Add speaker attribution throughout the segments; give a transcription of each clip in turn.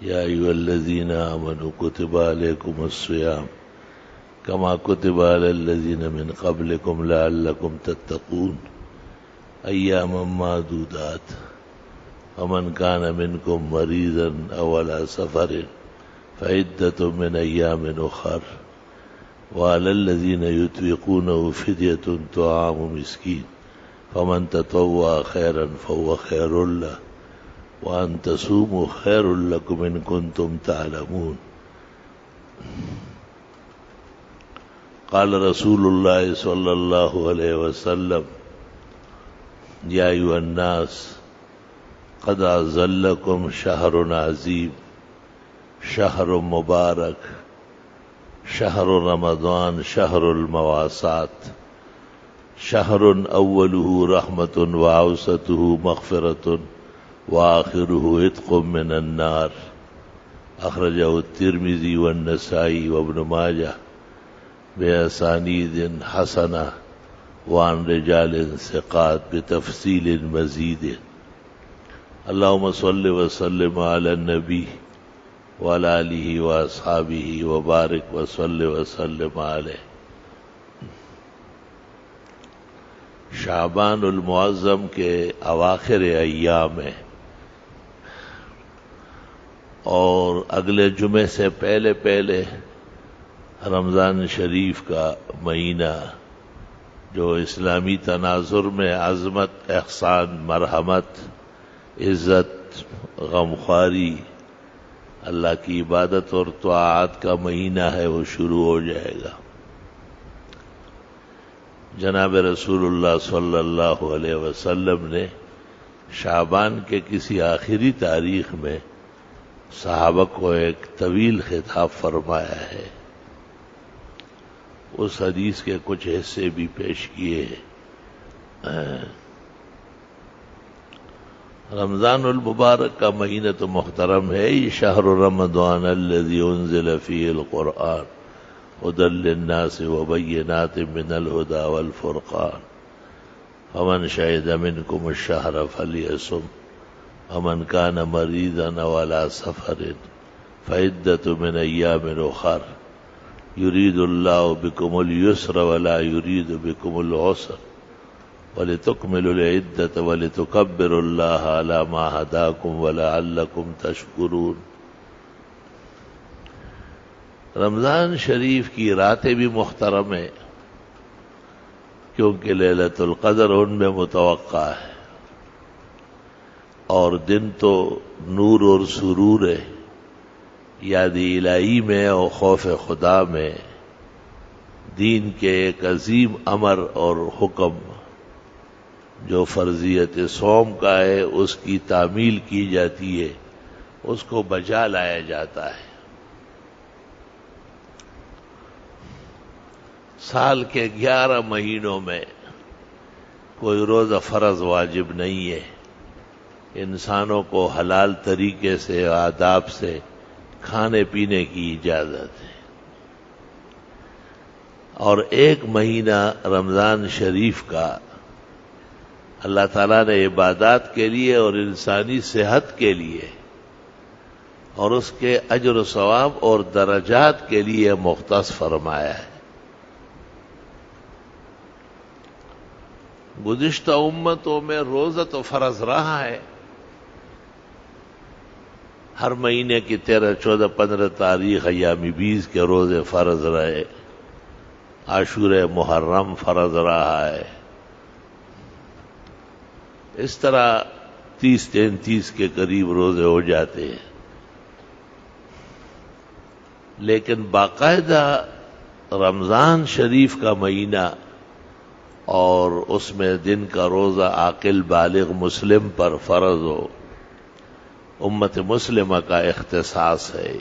Speaker 1: يا أيها الذين آمنوا كتب عليكم الصيام كما كتب على الذين من قبلكم لعلكم تتقون أياما معدودات فمن كان منكم مريضا أو على سفر فعدة من أيام أخر وعلى الذين يطيقونه فدية طعام مسكين فمن تطوع خيرا فهو خير له وأن تصوموا خير لكم إن كنتم تعلمون. قال رسول الله صلى الله عليه وسلم يا أيها الناس قد أظلكم شهر عظيم شهر مبارك شهر رمضان شهر المواساة شهر أوله رحمة وأوسطه مغفرة وآخره عتق من النار أخرجه الترمذي والنسائي وابن ماجه بأسانيد حسنة وعن رجال ثقات بتفصيل مزيد. اللهم صل وسلم على النبي وعلى آله وأصحابه وبارك وصل وسلم عليه. شعبان المعظم کے اواخر ایام میں اور اگلے جمعے سے پہلے پہلے رمضان شریف کا مہینہ جو اسلامی تناظر میں عظمت، احسان، مرحمت، عزت، غمخواری، اللہ کی عبادت اور طاعات کا مہینہ ہے، وہ شروع ہو جائے گا. جناب رسول اللہ صلی اللہ علیہ وسلم نے شعبان کے کسی آخری تاریخ میں صحابہ کو ایک طویل خطاب فرمایا ہے. اس حدیث کے کچھ حصے بھی پیش کیے ہیں. رمضان المبارک کا مہینہ تو محترم ہے. یہ شہر رمضان الذی انزل فیہ القرآن هدى للناس وبينات من الهدى والفرقان فمن شهد منكم الشهر فليصم ومن كان مريضا أو على سفر فعدة من أيام أخر يريد الله بكم اليسر ولا يريد بكم العسر ولتكملوا العدة ولتكبروا الله على ما هداكم ولعلكم تشكرون. رمضان شریف کی راتیں بھی محترم ہیں کیونکہ لیلۃ القدر ان میں متوقع ہے، اور دن تو نور اور سرور ہے. یاد الہی میں اور خوف خدا میں دین کے ایک عظیم امر اور حکم جو فرضیت صوم کا ہے اس کی تعمیل کی جاتی ہے، اس کو بجا لایا جاتا ہے. سال کے 11 مہینوں میں کوئی روزہ فرض واجب نہیں ہے. انسانوں کو حلال طریقے سے آداب سے کھانے پینے کی اجازت ہے، اور ایک مہینہ رمضان شریف کا اللہ تعالیٰ نے عبادات کے لیے اور انسانی صحت کے لیے اور اس کے اجر و ثواب اور درجات کے لیے مختص فرمایا ہے. گزشتہ امتوں میں روزہ تو فرض رہا ہے، ہر مہینے کی 13، 14، 15 تاریخ ایام بیس کے روزے فرض رہے. عاشورہ محرم فرض رہا ہے. اس طرح 30، 33 کے قریب روزے ہو جاتے ہیں. لیکن باقاعدہ رمضان شریف کا مہینہ اور اس میں دن کا روزہ عاقل بالغ مسلم پر فرض ہو، امت مسلمہ کا اختصاص ہے.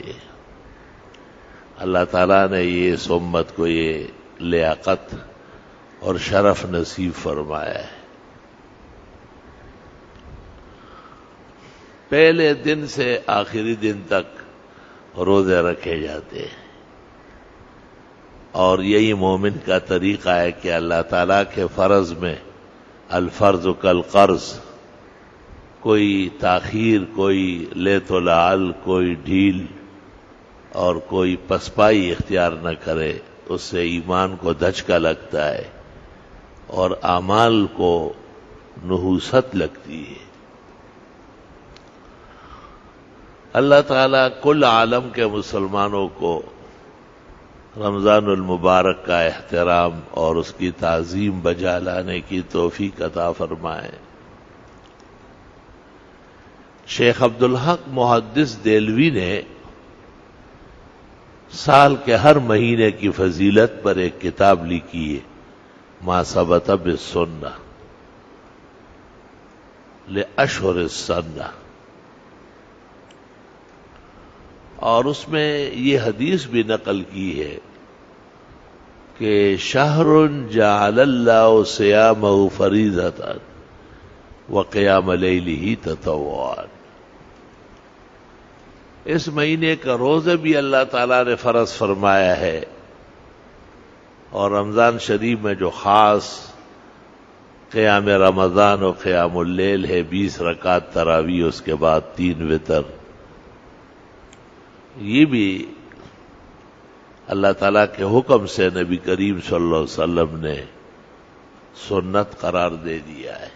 Speaker 1: اللہ تعالیٰ نے یہ اس امت کو یہ لیاقت اور شرف نصیب فرمایا ہے. پہلے دن سے آخری دن تک روزے رکھے جاتے ہیں، اور یہی مومن کا طریقہ ہے کہ اللہ تعالیٰ کے فرض میں الفرض کالقرض، کوئی تاخیر، کوئی لیت و لعل، کوئی ڈھیل اور کوئی پسپائی اختیار نہ کرے، اس سے ایمان کو دھچکا لگتا ہے اور اعمال کو نحوست لگتی ہے۔ اللہ تعالیٰ کل عالم کے مسلمانوں کو رمضان المبارک کا احترام اور اس کی تعظیم بجا لانے کی توفیق عطا فرمائے۔ شیخ عبدالحق محدث دہلوی نے سال کے ہر مہینے کی فضیلت پر ایک کتاب لکھی ہے، ما ثبت بالسنہ لاشہر السنہ، اور اس میں یہ حدیث بھی نقل کی ہے کہ شہر جعل اللہ صیامہ فریضۃ وقیام لیلہ تطوعا، اس مہینے کا روزہ بھی اللہ تعالیٰ نے فرض فرمایا ہے، اور رمضان شریف میں جو خاص قیام رمضان و قیام اللیل ہے، 20 رکعت تراویح، اس کے بعد 3 وتر، یہ بھی اللہ تعالیٰ کے حکم سے نبی کریم صلی اللہ علیہ وسلم نے سنت قرار دے دیا ہے۔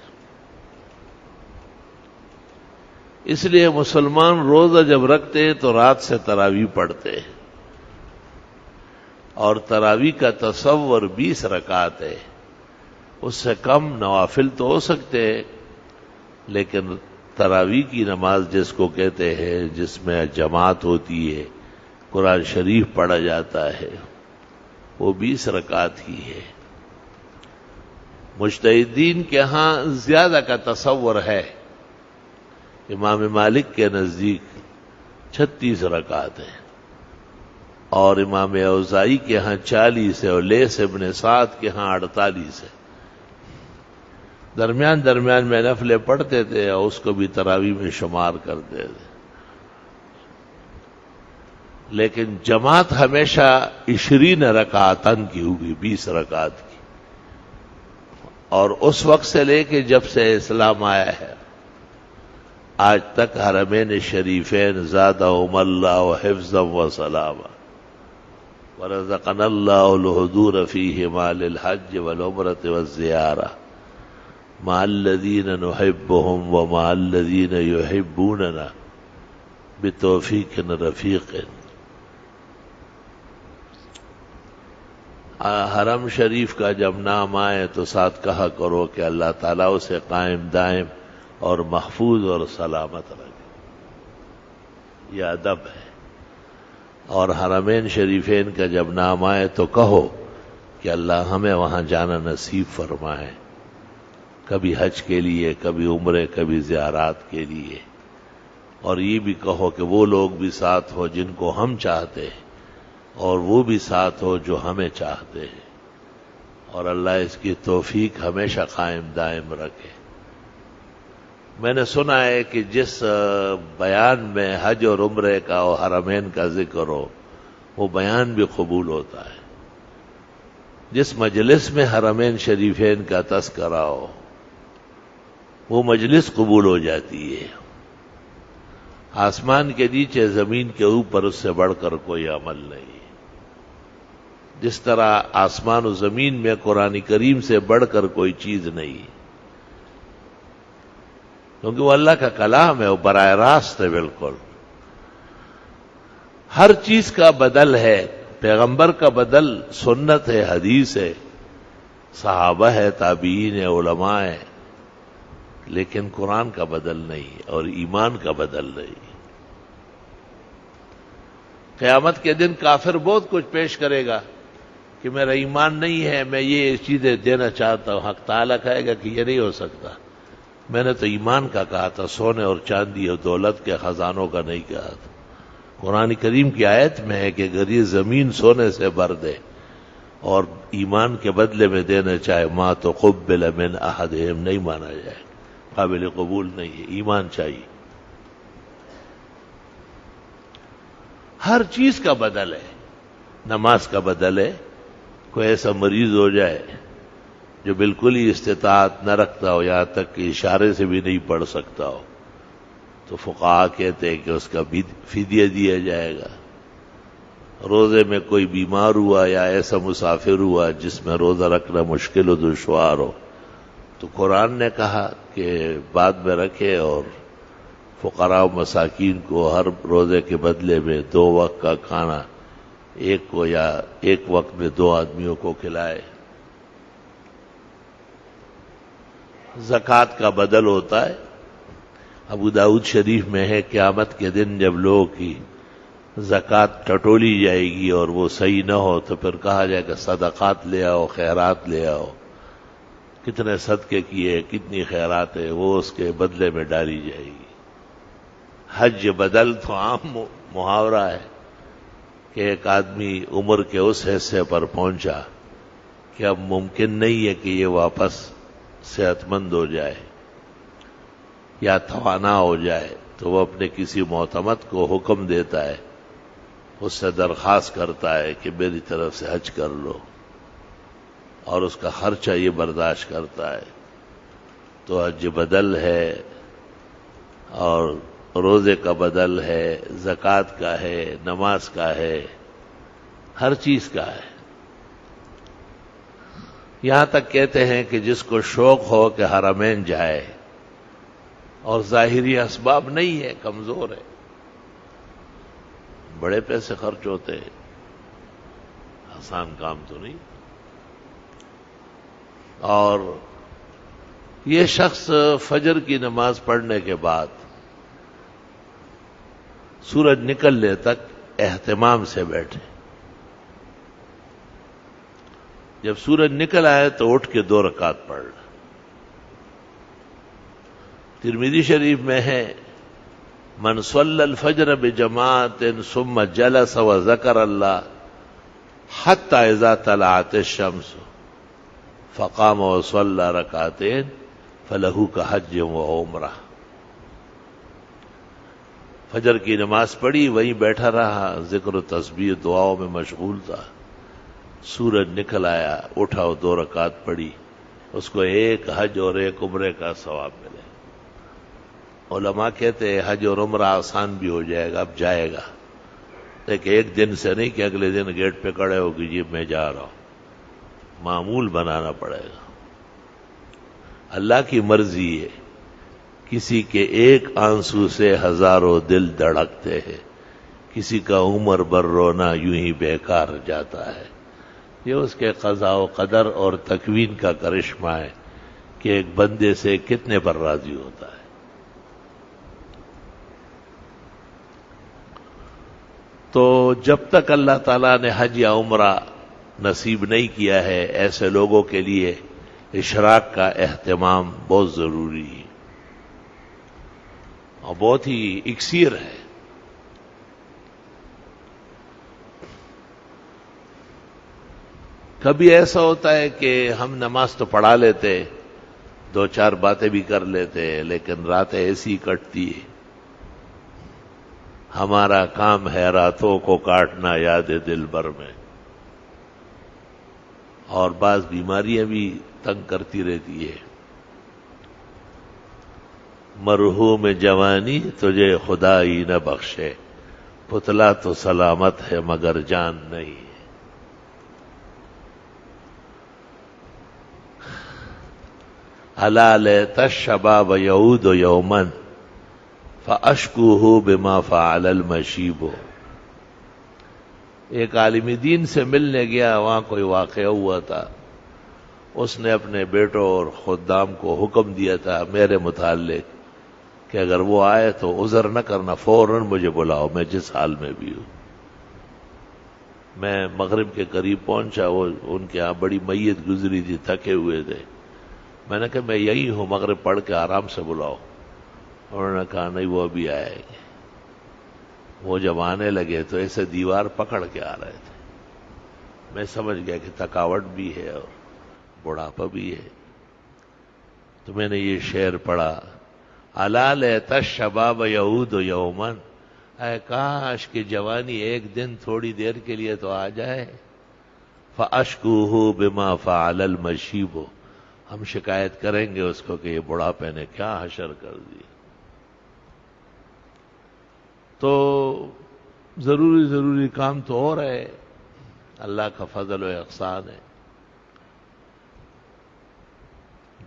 Speaker 1: اس لیے مسلمان روزہ جب رکھتے ہیں تو رات سے تراویح پڑھتے ہیں، اور تراویح کا تصور 20 رکعت ہے، اس سے کم نوافل تو ہو سکتے ہیں، لیکن تراویح کی نماز جس کو کہتے ہیں، جس میں جماعت ہوتی ہے، قرآن شریف پڑھا جاتا ہے، وہ 20 رکعت ہی ہے۔ مجتہدین کے ہاں زیادہ کا تصور ہے، امام مالک کے نزدیک 36 رکعت ہیں، اور امام اوزاعی کے ہاں 40 ہے، اور لیث ابن سعد کے ہاں 48 ہے۔ درمیان میں نفلیں پڑھتے تھے اور اس کو بھی تراویح میں شمار کرتے تھے، لیکن جماعت ہمیشہ 20 رکعتن کی ہوگی، 20 رکعت کی، اور اس وقت سے لے کے جب سے اسلام آیا ہے آج تک حرمین شریفین زادہم اللہ حفظا و سلاما ورزقنا اللہ الحضور فیہما للحج والعمرۃ والزیارہ مع الذین نحبهم ومع الذین یحبوننا بتوفیق رفیق۔ حرم شریف کا جب نام آئے تو ساتھ کہا کرو کہ اللہ تعالیٰ اسے قائم دائم اور محفوظ اور سلامت رکھے، یہ ادب ہے۔ اور حرمین شریفین کا جب نام آئے تو کہو کہ اللہ ہمیں وہاں جانا نصیب فرمائے، کبھی حج کے لیے، کبھی عمرے، کبھی زیارات کے لیے، اور یہ بھی کہو کہ وہ لوگ بھی ساتھ ہو جن کو ہم چاہتے ہیں، اور وہ بھی ساتھ ہو جو ہمیں چاہتے ہیں، اور اللہ اس کی توفیق ہمیشہ قائم دائم رکھے۔ میں نے سنا ہے کہ جس بیان میں حج اور عمرے کا اور حرمین کا ذکر ہو، وہ بیان بھی قبول ہوتا ہے۔ جس مجلس میں حرمین شریفین کا تذکرہ ہو، وہ مجلس قبول ہو جاتی ہے۔ آسمان کے نیچے، زمین کے اوپر اس سے بڑھ کر کوئی عمل نہیں۔ جس طرح آسمان و زمین میں قرآن کریم سے بڑھ کر کوئی چیز نہیں، کیونکہ وہ اللہ کا کلام ہے، وہ براہ راست ہے، بالکل ہر چیز کا بدل ہے۔ پیغمبر کا بدل سنت ہے، حدیث ہے، صحابہ ہے، تابعین ہے، علماء ہے، لیکن قرآن کا بدل نہیں اور ایمان کا بدل نہیں۔ قیامت کے دن کافر بہت کچھ پیش کرے گا کہ میرا ایمان نہیں ہے، میں یہ چیزیں دینا چاہتا ہوں۔ حق تعالیٰ کہے گا کہ یہ نہیں ہو سکتا، میں نے تو ایمان کا کہا تھا، سونے اور چاندی اور دولت کے خزانوں کا نہیں کہا تھا۔ قرآن کریم کی آیت میں ہے کہ اگر یہ زمین سونے سے بھر دے اور ایمان کے بدلے میں دینا چاہے، ما تقبل من احدہم، نہیں مانا جائے، قابل قبول نہیں ہے، ایمان چاہیے۔ ہر چیز کا بدل ہے، نماز کا بدل ہے۔ کوئی ایسا مریض ہو جائے جو بالکل ہی استطاعت نہ رکھتا ہو، یہاں تک کہ اشارے سے بھی نہیں پڑھ سکتا ہو، تو فقہا کہتے ہیں کہ اس کا فدیہ دیا جائے گا۔ روزے میں کوئی بیمار ہوا یا ایسا مسافر ہوا جس میں روزہ رکھنا مشکل و دشوار ہو، تو قرآن نے کہا کہ بعد میں رکھے، اور فقراء و مساکین کو ہر روزے کے بدلے میں 2 وقت کا کھانا ایک کو یا ایک وقت میں 2 آدمیوں کو کھلائے۔ زکوٰۃ کا بدل ہوتا ہے۔ ابو داؤد شریف میں ہے قیامت کے دن جب لوگوں کی زکوٰۃ ٹٹولی جائے گی اور وہ صحیح نہ ہو تو پھر کہا جائے کہ صدقات لے آؤ، خیرات لے آؤ، کتنے صدقے کیے، کتنی خیرات ہے، وہ اس کے بدلے میں ڈالی جائے گی۔ حج بدل تو عام محاورہ ہے کہ ایک آدمی عمر کے اس حصے پر پہنچا کہ اب ممکن نہیں ہے کہ یہ واپس صحت مند ہو جائے یا توانا ہو جائے، تو وہ اپنے کسی معتمد کو حکم دیتا ہے، اس سے درخواست کرتا ہے کہ میری طرف سے حج کر لو، اور اس کا خرچہ یہ برداشت کرتا ہے۔ تو حج بدل ہے، اور روزے کا بدل ہے، زکوٰۃ کا ہے، نماز کا ہے، ہر چیز کا ہے۔ یہاں تک کہتے ہیں کہ جس کو شوق ہو کہ حرمین جائے اور ظاہری اسباب نہیں ہے، کمزور ہے، بڑے پیسے خرچ ہوتے ہیں، آسان کام تو نہیں، اور یہ شخص فجر کی نماز پڑھنے کے بعد سورج نکلنے تک اہتمام سے بیٹھے، جب سورج نکل آئے تو اٹھ کے 2 رکعت پڑھ۔ ترمذی شریف میں ہے من صلی الفجر بجماعت ثم جلس وذکر اللہ حتی اذا طلعت الشمس فقام وصلی رکعتین فلہ کحج وعمرہ۔ فجر کی نماز پڑھی، وہیں بیٹھا رہا، ذکر و تسبیح دعاؤں میں مشغول تھا، سورج نکل آیا، اٹھا اور 2 رکعت پڑھی، اس کو 1 حج اور 1 عمرے کا ثواب ملے۔ علماء کہتے ہیں حج اور عمرہ آسان بھی ہو جائے گا، اب جائے گا، لیکن ایک دن سے نہیں کہ اگلے دن گیٹ پہ کھڑے ہو کہ جی میں جا رہا ہوں، معمول بنانا پڑے گا۔ اللہ کی مرضی ہے، کسی کے ایک آنسو سے ہزاروں دل دھڑکتے ہیں، کسی کا عمر بھر رونا یوں ہی بیکار جاتا ہے۔ یہ اس کے قضاء و قدر اور تکوین کا کرشمہ ہے کہ ایک بندے سے کتنے پر راضی ہوتا ہے۔ تو جب تک اللہ تعالیٰ نے حج یا عمرہ نصیب نہیں کیا ہے، ایسے لوگوں کے لیے اشراق کا اہتمام بہت ضروری ہے اور بہت ہی اکسیر ہے۔ کبھی ایسا ہوتا ہے کہ ہم نماز تو پڑھا لیتے، 2-4 باتیں بھی کر لیتے، لیکن راتیں ایسی کٹتی ہے۔ ہمارا کام ہے راتوں کو کاٹنا یاد دل بھر میں، اور بعض بیماریاں بھی تنگ کرتی رہتی ہے۔ مرحوم جوانی تجھے خدا ہی نہ بخشے، پتلا تو سلامت ہے مگر جان نہیں۔ الا لیت الشباب یعود یوما فاشکوہ بما فعل المشیب۔ ایک عالم دین سے ملنے گیا، وہاں کوئی واقعہ ہوا تھا، اس نے اپنے بیٹوں اور خدام کو حکم دیا تھا میرے متعلق کہ اگر وہ آئے تو عذر نہ کرنا، فوراً مجھے بلاؤ، میں جس حال میں بھی ہوں۔ میں مغرب کے قریب پہنچا، وہ ان کے ہاں بڑی میت گزری تھی، تھکے ہوئے تھے، میں نے کہا میں یہی ہوں، مغرب پڑھ کے آرام سے بلاؤ۔ انہوں نے کہا نہیں، وہ ابھی آئے گے۔ وہ جب آنے لگے تو ایسے دیوار پکڑ کے آ رہے تھے، میں سمجھ گیا کہ تھکاوٹ بھی ہے اور بڑھاپا بھی ہے، تو میں نے یہ شعر پڑھا، الا لیت الشباب یعود یوما، اے کاش کہ جوانی ایک دن تھوڑی دیر کے لیے تو آ جائے، فاشکوہ بما فعل المشیب، ہم شکایت کریں گے اس کو کہ یہ بڑھاپے نے کیا حشر کر دی۔ تو ضروری کام تو ہو رہے، اللہ کا فضل و احسان ہے۔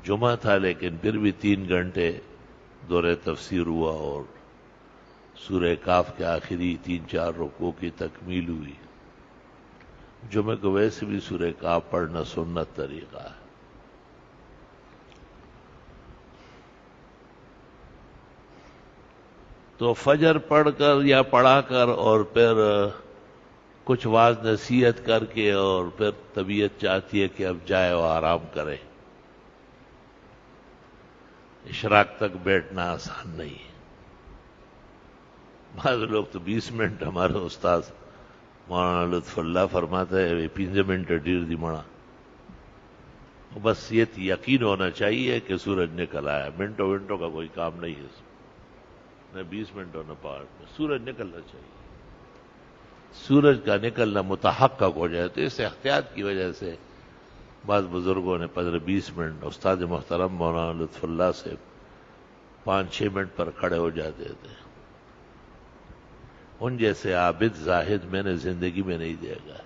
Speaker 1: جمعہ تھا لیکن پھر بھی 3 گھنٹے دورہ تفسیر ہوا اور سورہ کاف کے آخری 3-4 رکوع کی تکمیل ہوئی۔ جمعہ کو ویسے بھی سورہ کاف پڑھنا سنت طریقہ ہے۔ تو فجر پڑھ کر یا پڑھا کر اور پھر کچھ واعظ نصیحت کر کے اور پھر طبیعت چاہتی ہے کہ اب جائے اور آرام کرے، اشراق تک بیٹھنا آسان نہیں ہے۔ بعض لوگ تو 20 منٹ، ہمارے استاد مولانا لطف اللہ فرماتے ہیں 15 منٹ ڈیر دی مڑا، بس یہ یقین ہونا چاہیے کہ سورج نکل آیا، منٹوں کا کوئی کام نہیں ہے، نہ 20 منٹوں نہ 5، سورج نکلنا چاہیے۔ سورج کا نکلنا متحقق ہو جائے تو اس احتیاط کی وجہ سے بعض بزرگوں نے 15-20 منٹ، استاد محترم مولانا لطف اللہ سے 5-6 منٹ پر کھڑے ہو جاتے تھے۔ ان جیسے عابد زاہد میں نے زندگی میں نہیں دیکھا۔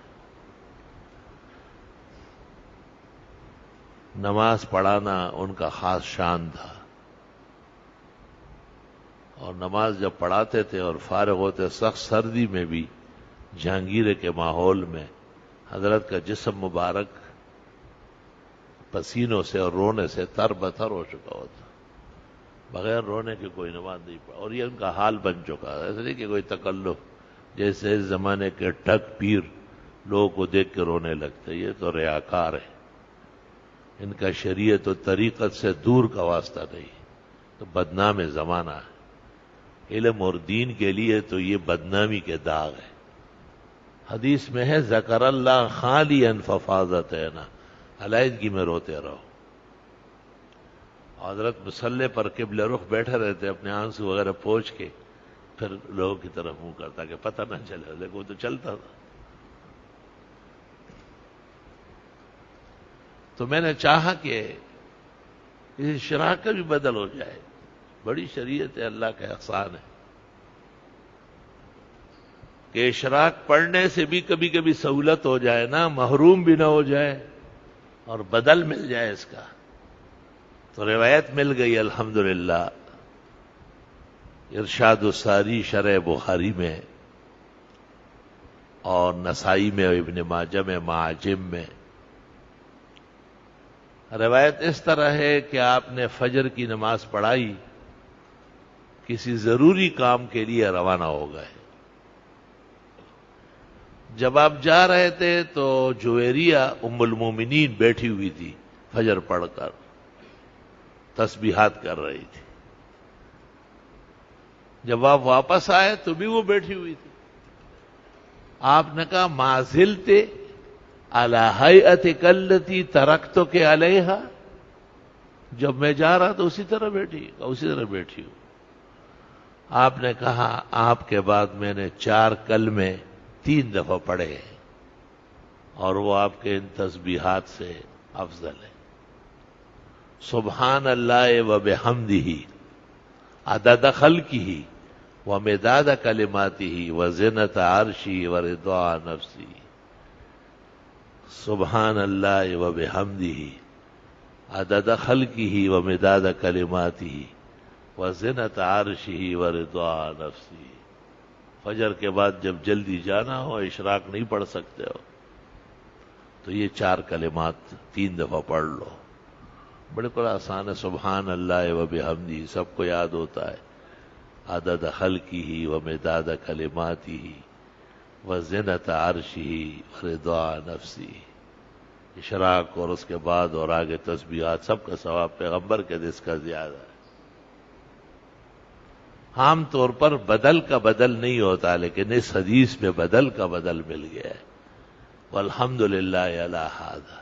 Speaker 1: نماز پڑھانا ان کا خاص شان تھا، اور نماز جب پڑھاتے تھے اور فارغ ہوتے سخت سردی میں بھی جہانگیرے کے ماحول میں حضرت کا جسم مبارک پسینوں سے اور رونے سے تر بتر ہو چکا ہوتا، بغیر رونے کے کوئی نماز نہیں پڑھا، اور یہ ان کا حال بن چکا ہے۔ ایسا نہیں کہ کوئی تکلف، جیسے اس زمانے کے ٹھگ پیر لوگوں کو دیکھ کے رونے لگتے، یہ تو ریاکار ہے، ان کا شریعت و طریقت سے دور کا واسطہ نہیں، تو بدنام زمانہ ہے۔ علم اور دین کے لیے تو یہ بدنامی کے داغ ہے۔ حدیث میں ہے ذکر اللہ خالی ففاضت عینا، علیحدگی میں روتے رہو۔ حضرت مصلی پر قبل رخ بیٹھے رہتے، اپنے آنسو وغیرہ پوچھ کے پھر لوگوں کی طرف منہ کرتا کہ پتہ نہ چلے، لیکن وہ تو چلتا تھا۔ تو میں نے چاہا کہ اس اشراق کا بھی بدل ہو جائے، بڑی شریعت ہے، اللہ کا احسان ہے کہ اشراق پڑھنے سے بھی کبھی کبھی سہولت ہو جائے نا، محروم بھی نہ ہو جائے اور بدل مل جائے اس کا۔ تو روایت مل گئی الحمدللہ، ارشاد الساری شرح بخاری میں اور نسائی میں اور ابن ماجہ میں معاجم میں روایت اس طرح ہے کہ آپ نے فجر کی نماز پڑھائی، کسی ضروری کام کے لیے روانہ ہو گئے۔ جب آپ جا رہے تھے تو جویریہ ام المومنین بیٹھی ہوئی تھی، فجر پڑھ کر تسبیحات کر رہی تھی۔ جب آپ واپس آئے تو بھی وہ بیٹھی ہوئی تھی۔ آپ نے کہا ما زلت علی ہیئتک التی ترکتک علیہا، جب میں جا رہا تو اسی طرح بیٹھی ہوں۔ آپ نے کہا آپ کے بعد میں نے 4 کلمے 3 دفعہ پڑھے ہیں، اور وہ آپ کے ان تسبیحات سے افضل ہے۔ سبحان اللہ و بحمدہ عدد خلقہ و مداد کلماتہ و زنت عرشہ و رضا نفسہ۔ سبحان اللہ و بحمدہ عدد خلقہ و مداد کلماتہ و زنت عرشہ و رضا نفسہ۔ فجر کے بعد جب جلدی جانا ہو، اشراق نہیں پڑھ سکتے ہو، تو یہ 4 کلمات 3 دفعہ پڑھ لو، بالکل آسان ہے۔ سبحان اللہ و بحمدہ سب کو یاد ہوتا ہے، عدد خلقہ و مداد کلماتہ و زنت عرشہ و رضا نفسہ۔ اشراق اور اس کے بعد اور آگے تسبیحات، سب کا ثواب پیغمبر کے حدیث کا زیادہ ہے۔ عام طور پر بدل کا بدل نہیں ہوتا، لیکن اس حدیث میں بدل کا بدل مل گیا ہے، والحمدللہ علی ھذا۔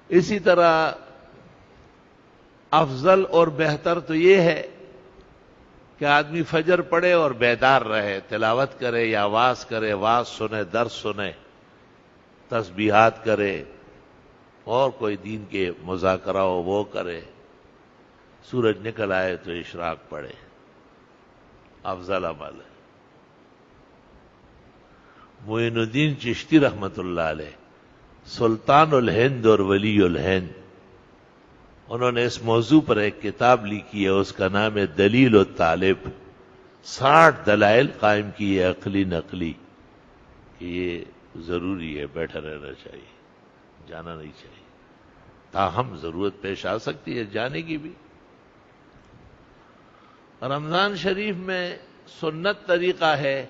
Speaker 1: اسی طرح افضل اور بہتر تو یہ ہے کہ آدمی فجر پڑھے اور بیدار رہے، تلاوت کرے یا واعظ کرے، واعظ سنے، درس سنے، تسبیحات کرے، اور کوئی دین کے مذاکرہ ہو وہ کرے، سورج نکل آئے تو اشراق پڑھے۔ افضل عمل ہے۔ معین الدین چشتی رحمت اللہ علیہ سلطان الہند اور ولی الہند، انہوں نے اس موضوع پر ایک کتاب لکھی ہے، اس کا نام ہے دلیل الطالب۔ 60 دلائل قائم کیے عقلی نقلی کہ یہ ضروری ہے، بیٹھا رہنا چاہیے، جانا نہیں چاہیے، تاہم ضرورت پیش آ سکتی ہے جانے کی بھی۔ رمضان شریف میں سنت طریقہ ہے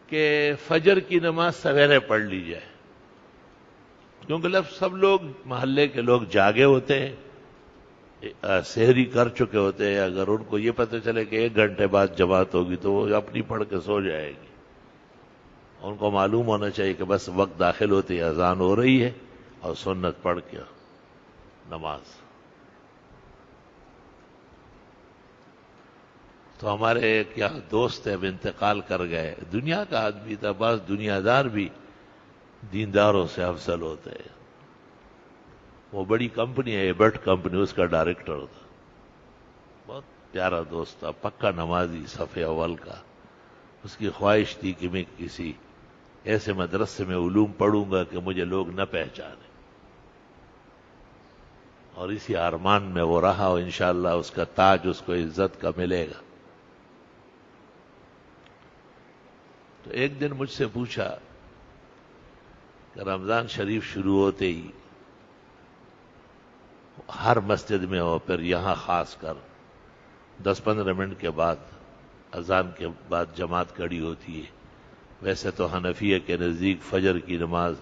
Speaker 1: کہ فجر کی نماز سویرے پڑھ لی جائے، کیونکہ سب لوگ محلے کے لوگ جاگے ہوتے ہیں، سحری کر چکے ہوتے ہیں۔ اگر ان کو یہ پتہ چلے کہ 1 گھنٹے بعد جماعت ہوگی تو وہ اپنی پڑھ کے سو جائے گی۔ ان کو معلوم ہونا چاہیے کہ بس وقت داخل ہوتے ہی اذان ہو رہی ہے اور سنت پڑھ کے نماز۔ تو ہمارے ایک یہاں دوست ہے، اب انتقال کر گئے، دنیا کا آدمی تھا، بعض دنیا دار بھی دینداروں سے افضل ہوتے ہیں۔ وہ بڑی کمپنی ہے، ایبٹ کمپنی، اس کا ڈائریکٹر تھا، بہت پیارا دوست تھا، پکا نمازی، صف اول کا۔ اس کی خواہش تھی کہ میں کسی ایسے مدرسے میں علوم پڑھوں گا کہ مجھے لوگ نہ پہچانے، اور اسی ارمان میں وہ رہا، اور انشاءاللہ اس کا تاج اس کو عزت کا ملے گا۔ تو ایک دن مجھ سے پوچھا کہ رمضان شریف شروع ہوتے ہی ہر مسجد میں ہو، پھر یہاں خاص کر 10-15 منٹ کے بعد اذان کے بعد جماعت کھڑی ہوتی ہے۔ ویسے تو حنفیہ کے نزدیک فجر کی نماز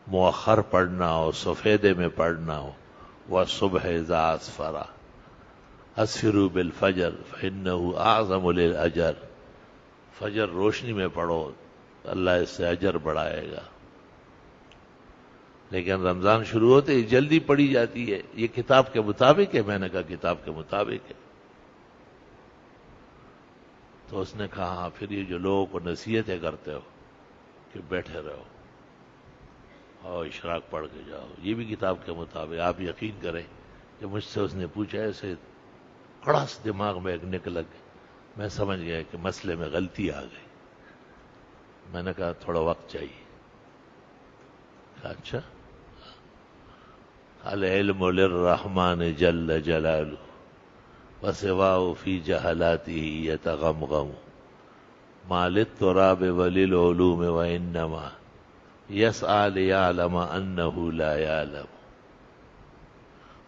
Speaker 1: مؤخر پڑھنا ہو، سفیدے میں پڑھنا ہو، وَالصُّبْحِ إِذَا أَسْفَرَ أَسْفِرُوا بِالْفَجْرِ فَإِنَّهُ أَعْظَمُ لِلْأَجْرِ، فجر روشنی میں پڑھو، اللہ اس سے اجر بڑھائے گا۔ لیکن رمضان شروع ہوتے ہی جلدی پڑھی جاتی ہے۔ یہ کتاب کے مطابق ہے؟ میں نے کہا کتاب کے مطابق ہے۔ تو اس نے کہا ہاں، پھر یہ جو لوگوں کو نصیحتیں کرتے ہو کہ بیٹھے رہو اور اشراق پڑھ کے جاؤ، یہ بھی کتاب کے مطابق۔ آپ یقین کریں کہ مجھ سے اس نے پوچھا، ایسے کڑاس دماغ میں ایک نکل گئی، میں سمجھ گیا کہ مسئلے میں غلطی آ گئی۔ میں نے کہا تھوڑا وقت چاہیے۔ کہا اچھا، العلم للرحمن جل جلالہ وسواہ فی جہلاتہ یتغمغم ما للتراب وللعلوم وانما یسعی لیعلم انہ لا یعلم۔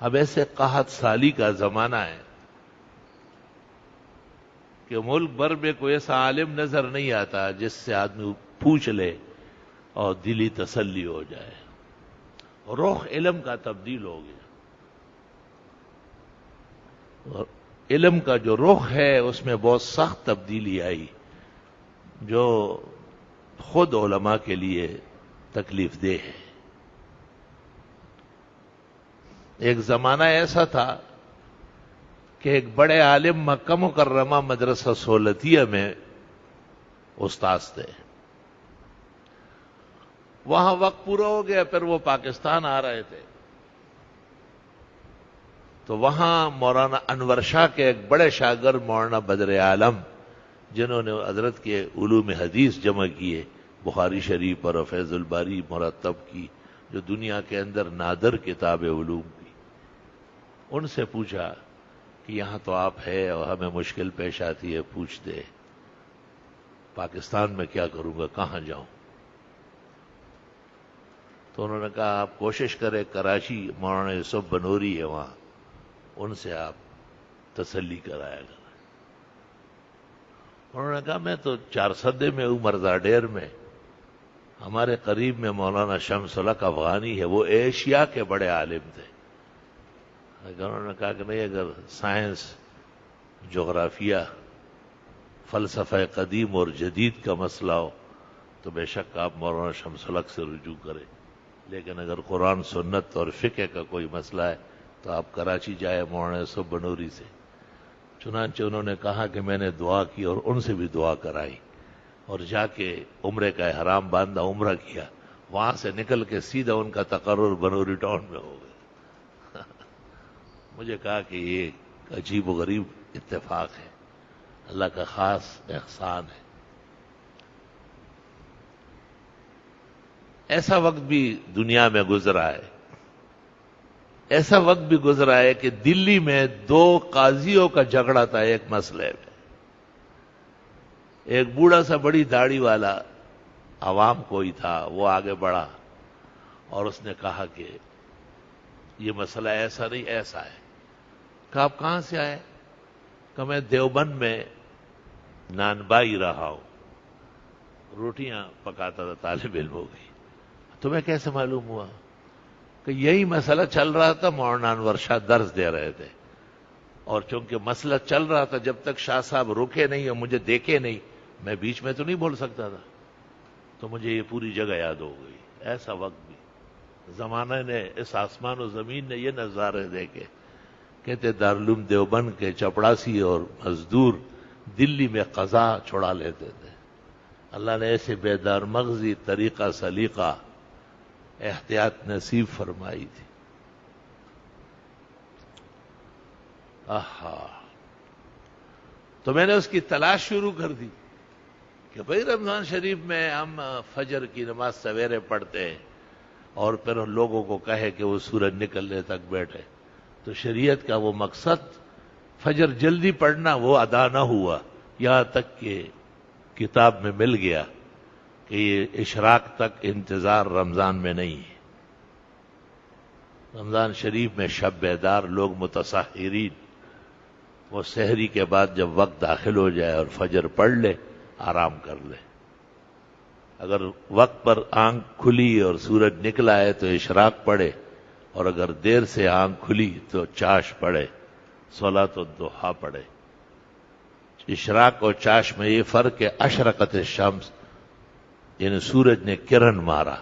Speaker 1: اب ایسے قحط سالی کا زمانہ ہے کہ ملک بھر میں کوئی ایسا عالم نظر نہیں آتا جس سے آدمی پوچھ لے اور دلی تسلی ہو جائے۔ رخ علم کا تبدیل ہو گیا، اور علم کا جو رخ ہے اس میں بہت سخت تبدیلی آئی، جو خود علماء کے لیے تکلیف دہ ہے۔ ایک زمانہ ایسا تھا کہ ایک بڑے عالم مکہ مکرمہ مدرسہ سہولتیہ میں استاذ تھے، وہاں وقت پورا ہو گیا، پھر وہ پاکستان آ رہے تھے، تو وہاں مولانا انور شاہ کے ایک بڑے شاگرد مولانا بدر عالم، جنہوں نے حضرت کے علوم حدیث جمع کیے، بخاری شریف اور فیض الباری مرتب کی، جو دنیا کے اندر نادر کتاب علوم کی، ان سے پوچھا کہ یہاں تو آپ ہے اور ہمیں مشکل پیش آتی ہے، پوچھ دے پاکستان میں کیا کروں گا، کہاں جاؤں؟ تو انہوں نے کہا آپ کوشش کریں، کراچی مولانا یوسف بنوری ہے وہاں، ان سے آپ تسلی کرایا کریں۔ انہوں نے کہا میں تو 4 میں ہوں، مرزا ڈیر میں، ہمارے قریب میں مولانا شمس الحق افغانی ہے، وہ ایشیا کے بڑے عالم تھے۔ انہوں نے کہا کہ نہیں، اگر سائنس، جغرافیہ، فلسفہ قدیم اور جدید کا مسئلہ ہو تو بے شک آپ مولانا شمس الحق سے رجوع کریں، لیکن اگر قرآن سنت اور فقہ کا کوئی مسئلہ ہے تو آپ کراچی جائے مولانا یوسف بنوری سے۔ چنانچہ انہوں نے کہا کہ میں نے دعا کی اور ان سے بھی دعا کرائی، اور جا کے عمرے کا احرام باندھا، عمرہ کیا، وہاں سے نکل کے سیدھا ان کا تقرر بنوری ٹاؤن میں ہو گیا۔ مجھے کہا کہ یہ عجیب و غریب اتفاق ہے، اللہ کا خاص احسان ہے۔ ایسا وقت بھی دنیا میں گزرا ہے، ایسا وقت بھی گزرا ہے کہ دلی میں 2 قاضیوں کا جھگڑا تھا ایک مسئلے میں۔ ایک بوڑھا سا بڑی داڑھی والا عوام کوئی تھا، وہ آگے بڑھا اور اس نے کہا کہ یہ مسئلہ ایسا نہیں ایسا ہے۔ کہا آپ کہاں سے آئے؟ کہ میں دیوبند میں نانبائی رہا ہوں، روٹیاں پکاتا تھا، طالب علم ہو گئی۔ تمہیں کیسے معلوم ہوا؟ کہ یہی مسئلہ چل رہا تھا، مولانا انور شاہ درس دے رہے تھے، اور چونکہ مسئلہ چل رہا تھا، جب تک شاہ صاحب رکے نہیں اور مجھے دیکھے نہیں، میں بیچ میں تو نہیں بول سکتا تھا، تو مجھے یہ پوری جگہ یاد ہو گئی۔ ایسا وقت بھی زمانہ نے، اس آسمان و زمین نے یہ نظارے دیکھے۔ کہتے دارالعلوم دیوبند کے چپڑاسی اور مزدور دلی میں قضا چھڑا لیتے تھے۔ اللہ نے ایسے بیدار مغزی طریقہ سلیقہ احتیاط نصیب فرمائی تھی۔ آہا، تو میں نے اس کی تلاش شروع کر دی کہ بھئی رمضان شریف میں ہم فجر کی نماز سویرے پڑھتے ہیں اور پھر ان لوگوں کو کہے کہ وہ سورج نکلنے تک بیٹھے، تو شریعت کا وہ مقصد فجر جلدی پڑھنا وہ ادا نہ ہوا، یہاں تک کہ کتاب میں مل گیا کہ یہ اشراق تک انتظار رمضان میں نہیں ہے۔ رمضان شریف میں شب بیدار لوگ متسحرین، وہ سحری کے بعد جب وقت داخل ہو جائے اور فجر پڑھ لے، آرام کر لے۔ اگر وقت پر آنکھ کھلی اور سورج نکلا ہے تو اشراق پڑھے، اور اگر دیر سے آنکھ کھلی تو چاش پڑھے، صلاۃ الضحیٰ پڑھے۔ اشراق اور چاش میں یہ فرق ہے، اشرقت الشمس یعنی سورج نے کرن مارا،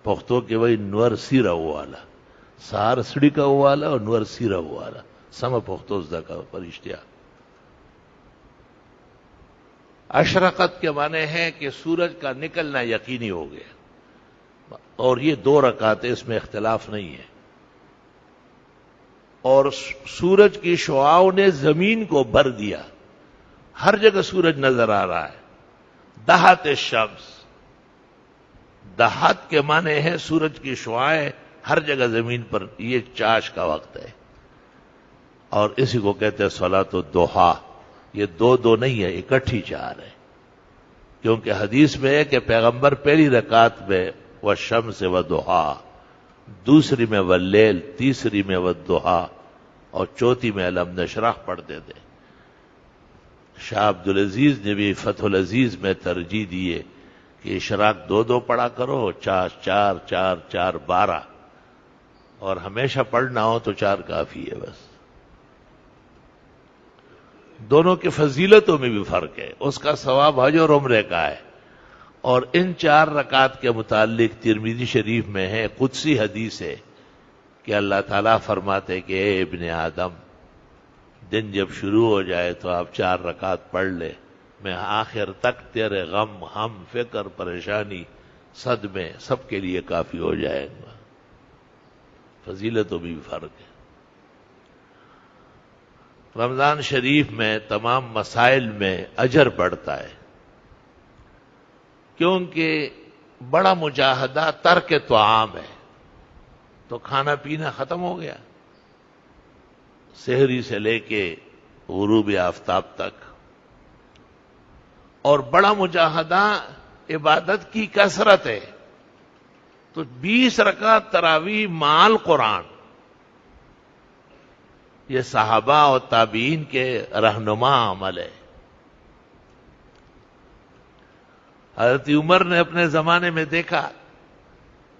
Speaker 1: پختو کے وہی نور سیرا والا، سہار سڑی کا والا اور نور سیرا والا سم پختوز دا کا پرشتیا۔ اشرقت کے معنی ہے کہ سورج کا نکلنا یقینی ہو گیا، اور یہ 2 رکعتیں، اس میں اختلاف نہیں ہے، اور سورج کی شعاؤں نے زمین کو بھر دیا، ہر جگہ سورج نظر آ رہا ہے۔ دہت الشمس، دہت کے معنی ہے سورج کی شعائیں ہر جگہ زمین پر، یہ چاش کا وقت ہے، اور اسی کو کہتے ہیں صلاۃ الضحیٰ۔ یہ 2 نہیں ہے، اکٹھی 4 ہے، کیونکہ حدیث میں ہے کہ پیغمبر پہلی رکعت میں والشمس والضحیٰ، دوسری میں واللیل، تیسری میں والضحیٰ، اور چوتھی میں الم نشرح پڑھتے تھے۔ شاہ عبدالعزیز نے بھی فتح العزیز میں ترجیح دیے کہ اشراق 2 پڑھا کرو، 4 4 4 4 12، اور ہمیشہ پڑھنا ہو تو 4 کافی ہے بس۔ دونوں کی فضیلتوں میں بھی فرق ہے، اس کا ثواب حج اور عمرے کا ہے، اور ان 4 رکعت کے متعلق ترمذی شریف میں ہے، قدسی حدیث ہے کہ اللہ تعالیٰ فرماتے کہ اے ابن آدم، دن جب شروع ہو جائے تو آپ 4 رکعت پڑھ لے، میں آخر تک تیرے غم، ہم، فکر، پریشانی، صدمے سب کے لیے کافی ہو جائے گا۔ فضیلتوں میں بھی فرق ہے۔ رمضان شریف میں تمام مسائل میں اجر بڑھتا ہے، کیونکہ بڑا مجاہدہ ترک طعام ہے، تو کھانا پینا ختم ہو گیا، سحری سے لے کے غروب آفتاب تک، اور بڑا مجاہدہ عبادت کی کثرت ہے، تو 20 رکعت تراویح مال قرآن، یہ صحابہ اور تابعین کے رہنما عمل ہے۔ حضرت عمر نے اپنے زمانے میں دیکھا،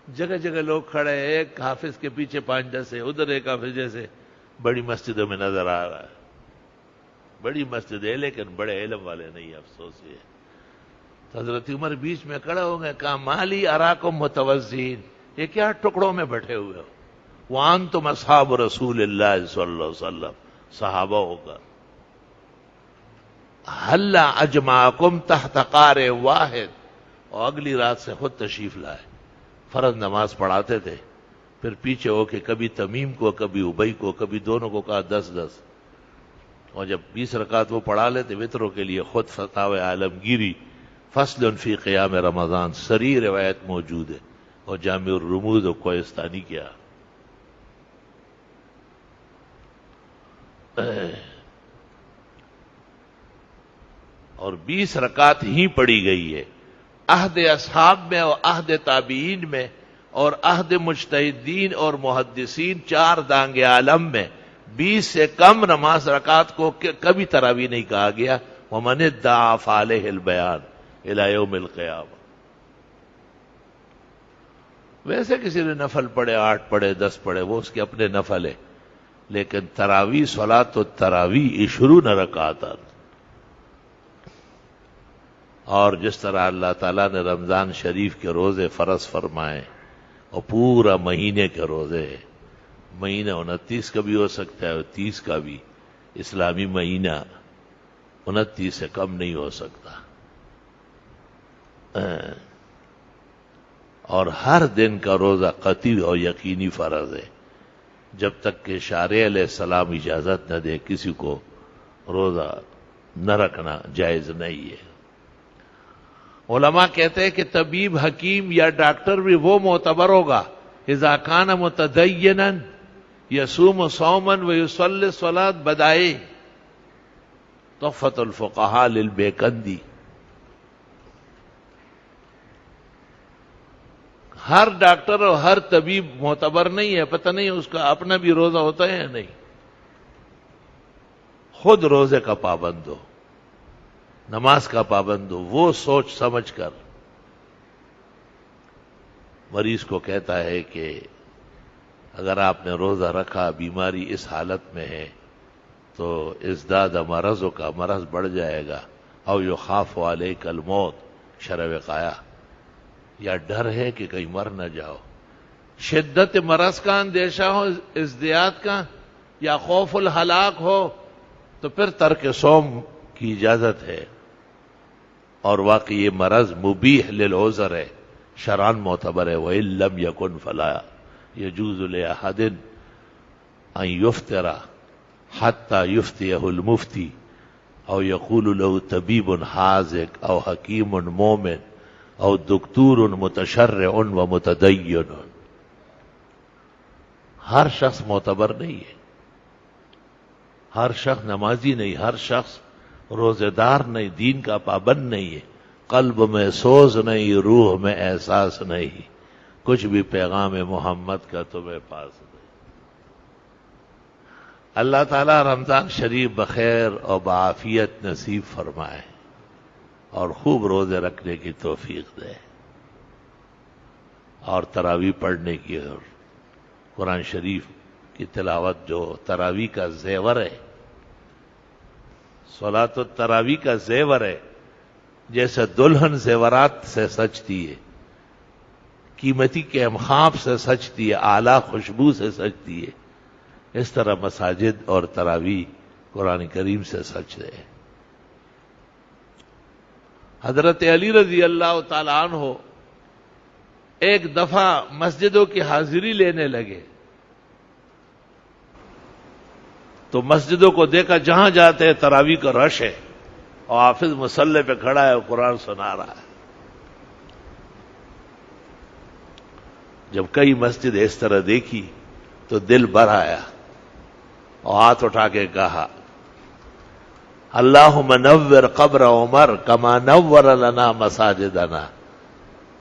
Speaker 1: جگہ جگہ لوگ کھڑے، ایک حافظ کے پیچھے 5 سے، ادھر ایک حافظ جیسے، بڑی مسجدوں میں نظر آ رہا ہے، بڑی مسجد ہے لیکن بڑے علم والے نہیں، افسوس یہ۔ تو حضرت عمر بیچ میں کھڑے ہو گئے، کہا مالی اراکم متوزین، یہ کیا ٹکڑوں میں بیٹھے ہوئے ہو، وانتم اصحاب رسول اللہ صلی اللہ علیہ وسلم، صحابہ ہو کر، حل اجمعکم تحت قار واحد، اور اگلی رات سے خود تشریف لائے، فرض نماز پڑھاتے تھے، پھر پیچھے ہو کے کبھی تمیم کو، کبھی ابئی کو، کبھی دونوں کو کہا 10 10، اور جب 20 رکعت وہ پڑھا لیتے وطروں کے لیے خود فتاوی عالمگیری فصل فی قیام رمضان صریح روایت موجود ہے، اور جامع الرموز و کوہستانی کیا. اور 20 رکعت ہی پڑھی گئی ہے. عہد اصحاب میں اور عہد تابعین میں اور عہد مجتہدین اور محدثین 4 دانگ عالم میں 20 سے کم نماز رکعت کو کبھی تراویح نہیں کہا گیا. ومن ادعى فعليه البیان الی یوم القیامہ. ویسے کسی نے نفل پڑھے 8 پڑھے 10 پڑھے وہ اس کے اپنے نفل ہے، لیکن تراویح صلاۃ التراویح 20 رکعت. اور جس طرح اللہ تعالیٰ نے رمضان شریف کے روزے فرض فرمائے اور پورا مہینے کے روزے، مہینہ 29 کا بھی ہو سکتا ہے اور 30 کا بھی، اسلامی مہینہ 29 سے کم نہیں ہو سکتا. اور ہر دن کا روزہ قطعی اور یقینی فرض ہے، جب تک کہ شارع علیہ السلام اجازت نہ دے کسی کو روزہ نہ رکھنا جائز نہیں ہے. علماء کہتے ہیں کہ طبیب، حکیم یا ڈاکٹر بھی وہ معتبر ہوگا اذا کان متدینا یصوم صوما ویصلی الصلاۃ بدائے. تحفۃ الفقہاء للبیکندی. ہر ڈاکٹر اور ہر طبیب معتبر نہیں ہے، پتہ نہیں اس کا اپنا بھی روزہ ہوتا ہے یا نہیں. خود روزے کا پابند ہو، نماز کا پابند ہو، وہ سوچ سمجھ کر مریض کو کہتا ہے کہ اگر آپ نے روزہ رکھا، بیماری اس حالت میں ہے تو ازداد مرض کا مرض بڑھ جائے گا، او یخاف علیک الموت، شرع وقایہ، یا ڈر ہے کہ کہیں مر نہ جاؤ. شدت مرض کا اندیشہ ہو، ازدیاد کا، یا خوف الہلاک ہو تو پھر ترک صوم کی اجازت ہے. اور واقعی یہ مرض مبیح للعذر ہے، شرعاً معتبر ہے. وَإِن لَّمْ يَكُنْ فَلَا يَجُوزُ لِأَحَدٍ أَن يُفْطِرَ حَتَّى يُفْتِيَهُ الْمُفْتِي أو يقول له طبيب حاذق أو حكيم مؤمن أو دكتور متشرع ومتدين. ہر شخص معتبر نہیں ہے، ہر شخص نمازی نہیں، ہر شخص روزے دار نہیں، دین کا پابند نہیں ہے. قلب میں سوز نہیں، روح میں احساس نہیں، کچھ بھی پیغام محمد کا تمہیں پاس نہیں. اللہ تعالیٰ رمضان شریف بخیر اور بعافیت نصیب فرمائے اور خوب روزے رکھنے کی توفیق دے، اور تراویح پڑھنے کی اور قرآن شریف کی تلاوت جو تراویح کا زیور ہے، صلاۃ التراویح کا زیور ہے. جیسے دلہن زیورات سے سجتی ہے، قیمتی کیمخاب سے سجتی ہے، اعلیٰ خوشبو سے سجتی ہے، اس طرح مساجد اور تراویح قرآن کریم سے سجتے ہیں. حضرت علی رضی اللہ تعالیٰ عنہ ایک دفعہ مسجدوں کی حاضری لینے لگے تو مسجدوں کو دیکھا جہاں جاتے ہیں تراویح کا رش ہے، اور حافظ مصلی پہ کھڑا ہے اور قرآن سنا رہا ہے. جب کئی مسجد اس طرح دیکھی تو دل بھر آیا اور ہاتھ اٹھا کے کہا اللہم نور قبر عمر کما نور لنا مساجدنا.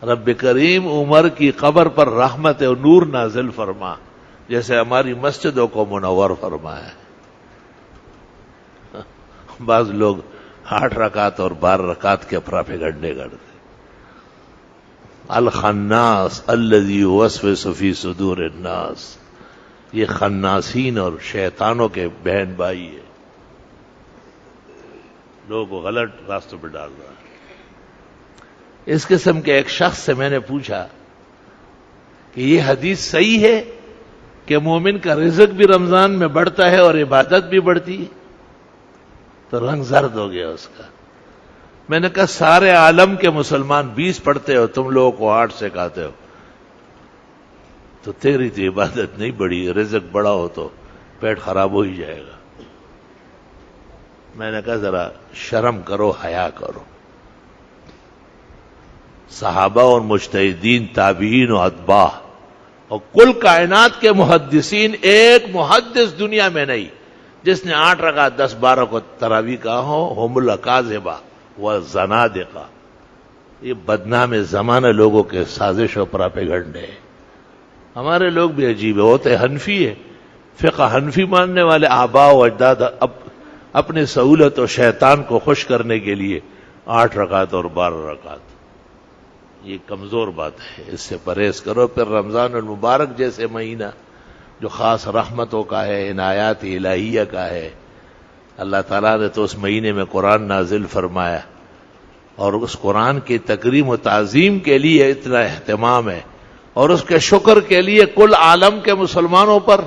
Speaker 1: رب کریم عمر کی قبر پر رحمت اور نور نازل فرما جیسے ہماری مسجدوں کو منور فرمایا. بعض لوگ 8 رکعت اور 12 رکعت کے پراپیگنڈے کرتے. الخناس الذی یوسوس فی صدور الناس، یہ خناسین اور شیطانوں کے بہن بھائی ہے، لوگوں کو غلط راستوں پہ ڈال رہا ہے. اس قسم کے ایک شخص سے میں نے پوچھا کہ یہ حدیث صحیح ہے کہ مومن کا رزق بھی رمضان میں بڑھتا ہے اور عبادت بھی بڑھتی ہے؟ تو رنگ زرد ہو گیا اس کا. میں نے کہا سارے عالم کے مسلمان 20 پڑھتے ہو، تم لوگوں کو 8 سکھاتے ہو، تو تیری تو عبادت نہیں بڑھی. رزق بڑا ہو تو پیٹ خراب ہو ہی جائے گا. میں نے کہا ذرا شرم کرو، حیا کرو. صحابہ اور مجتہدین، تابعین و اتباع اور کل کائنات کے محدثین، ایک محدث دنیا میں نہیں جس نے 8 رکعت 10-12 کو تراویح کہا ہو. هم الاکاذبہ والزنادقہ، یہ بدنام زمانہ لوگوں کے سازش و پراپیگنڈے. ہمارے لوگ بھی عجیب ہے، ہوتے حنفی ہے، فقہ حنفی ماننے والے آباء و اجداد اپنی سہولت و شیطان کو خوش کرنے کے لیے 8 رکعت اور 12 رکعت. یہ کمزور بات ہے، اس سے پرہیز کرو. پھر رمضان المبارک جیسے مہینہ جو خاص رحمتوں کا ہے، عنایات الہیہ کا ہے، اللہ تعالیٰ نے تو اس مہینے میں قرآن نازل فرمایا، اور اس قرآن کی تکریم و تعظیم کے لیے اتنا اہتمام ہے، اور اس کے شکر کے لیے کل عالم کے مسلمانوں پر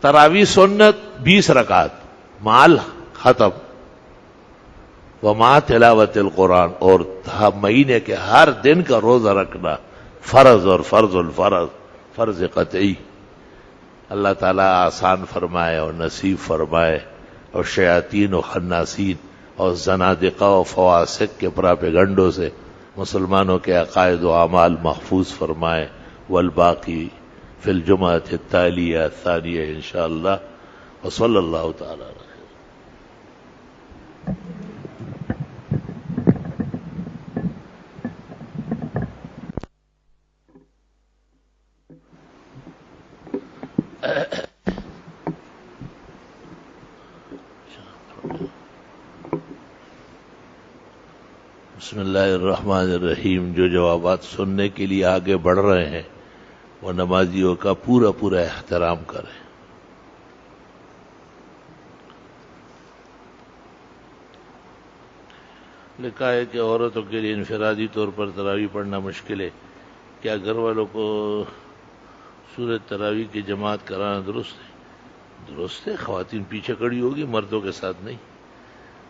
Speaker 1: تراویح سنت 20 رکعت مال ختم وما تلاوت القرآن، اور مہینے کے ہر دن کا روزہ رکھنا فرض اور فرض الفرض، فرض قطعی. اللہ تعالیٰ آسان فرمائے اور نصیب فرمائے، اور شیاطین و خناسین اور زنادقہ و فواسق کے پراپیگنڈوں سے مسلمانوں کے عقائد و اعمال محفوظ فرمائے. والباقی فی الجمعۃ التالیہ الثانیہ انشاءاللہ. وصلی اللہ تعالی علیہ. بسم اللہ الرحمن الرحیم. جو جوابات سننے کے لیے آگے بڑھ رہے ہیں وہ نمازیوں کا پورا پورا احترام کریں. لکھا ہے کہ عورتوں کے لیے انفرادی طور پر تراویح پڑھنا مشکل ہے. کیا گھر والوں کو سورۃ تراویح کی جماعت کرانا درست ہے؟ درست ہے، خواتین پیچھے کھڑی ہوگی، مردوں کے ساتھ نہیں.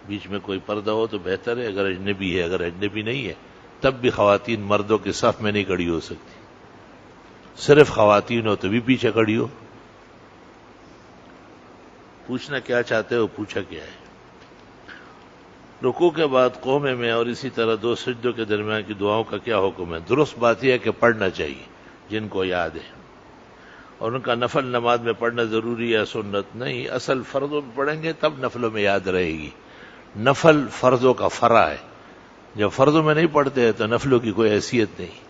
Speaker 1: بیچ میں کوئی پردہ ہو تو بہتر ہے، اگر اجنبی ہے. اگر اجنبی نہیں ہے تب بھی خواتین مردوں کے صف میں نہیں کھڑی ہو سکتی. صرف خواتین ہو تو بھی پیچھے کھڑی ہو. پوچھنا کیا چاہتے ہو، پوچھا کیا ہے. رکوع کے بعد قومے میں اور اسی طرح 2 سجدوں کے درمیان کی دعاؤں کا کیا حکم ہے؟ درست بات یہ ہے کہ پڑھنا چاہیے جن کو یاد ہے، اور ان کا نفل نماز میں پڑھنا ضروری ہے، سنت نہیں. اصل فرضوں میں پڑھیں گے تب نفلوں میں یاد رہے گی. نفل فرضوں کا فرع ہے، جب فرضوں میں نہیں پڑھتے تو نفلوں کی کوئی حیثیت نہیں.